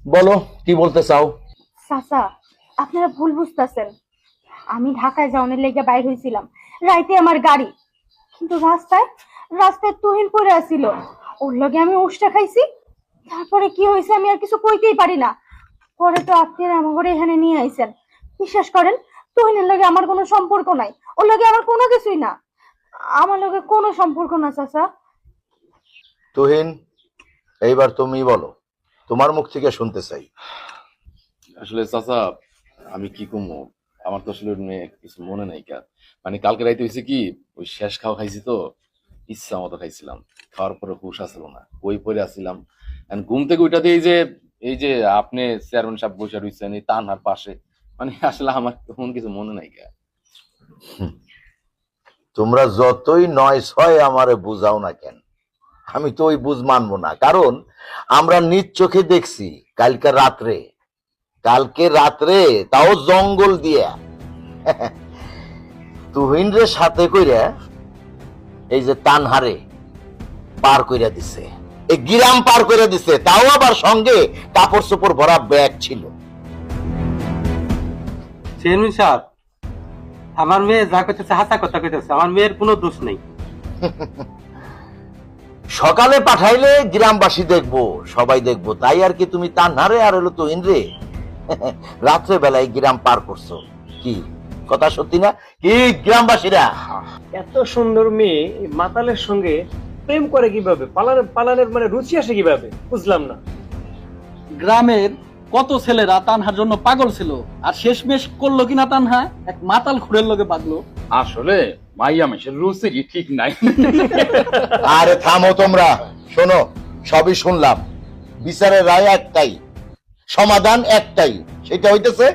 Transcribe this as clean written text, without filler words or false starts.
বলো কি বলতে চাও? চাচা, আপনারা ভুল বুঝতেছেন। আমি ঢাকায় যাওয়ার লেগে বাইর হয়েছিলাম, রাইতে আমার গাড়ি, কিন্তু রাস্তায় রাস্তায় তুহিন পড়ে আসিল, ওর লগে আমি উষ্টা খাইছি। তারপরে কি হয়েছে আমি আর কিছু কইতেই পারি না। পরে তো আপনারা আমার ঘরে এখানে নিয়ে আইছেন। বিশ্বাস করেন, তুহিনের লগে আমার কোনো সম্পর্ক নাই, ওর লগে আমার কোনো কিছুই না, আমার লগে কোনো সম্পর্ক না চাচা। তুহিন, এইবার তুমি বলো, তোমার মুখ থেকে শুনতে চাই। আসলে চাচা, আমি কি কমো, আমার তো আসলে নিয়ে কিছু মনে নাই কার। মানে কালকে রাইতে হয়েছে কি, ওই শেষ খাওয়া খাইছি তো, ইচ্ছা মতো খাইছিলাম, খাওয়ার পরে হুশ আসলো না, ওই পরে আসছিলাম। ঘুম থেকে ওইটা দিয়ে এই যে আপনি চেয়ারম্যান সাহেব বসে রয়েছেন এই তানহার পাশে, মানে আসলে আমার তখন কিছু মনে নাই কার। তোমরা যতই নয় ছয় আমারে বুঝাও না কেন, আমি তো ওই বুঝ মানবো না। কারণ আমরা নিজ চোখে দেখছি কালকে রাত্রে তাও জঙ্গল দিয়া তুহিনরে সাথে কইরা এই যে তানহারে পার কইরা দিছে, এই গিরাম পার কইরা দিছে, তাও আবার সঙ্গে কাপড় চোপড় ভরা ব্যাগ ছিল। চেয়ারম্যান সাহেব, আমার মেয়ে যা কইতেছে হাসা কথা কইতেছে, আমার মেয়ের কোনো দোষ নেই। সকালে পাঠাইলে গ্রামবাসী দেখবো, সবাই দেখবো, তাই আর কি তুমি তানহারে আর হলো তুহিন রে রাত্রে বেলায় গ্রাম পার করছো, কি কথা সত্যি না কি গ্রামবাসীরা? এত সুন্দর মেয়ে এই মাতালের সঙ্গে প্রেম করে কিভাবে, পালানের মানে রুচি আসে কিভাবে, বুঝলাম না। গ্রামের কত ছেলেরা তানহার জন্য পাগল ছিল, আর শেষমেশ করলো কিনা তানহা এক মাতাল খুঁড়ের লগে বাগলো। আসলে মাইয়া মেশের রুচি ঠিক নাই। আরে থামো তোমরা, শোনো, সবই শুনলাম, বিচারের রায় একটাই, সমাধান একটাই, সেটা হইতেছে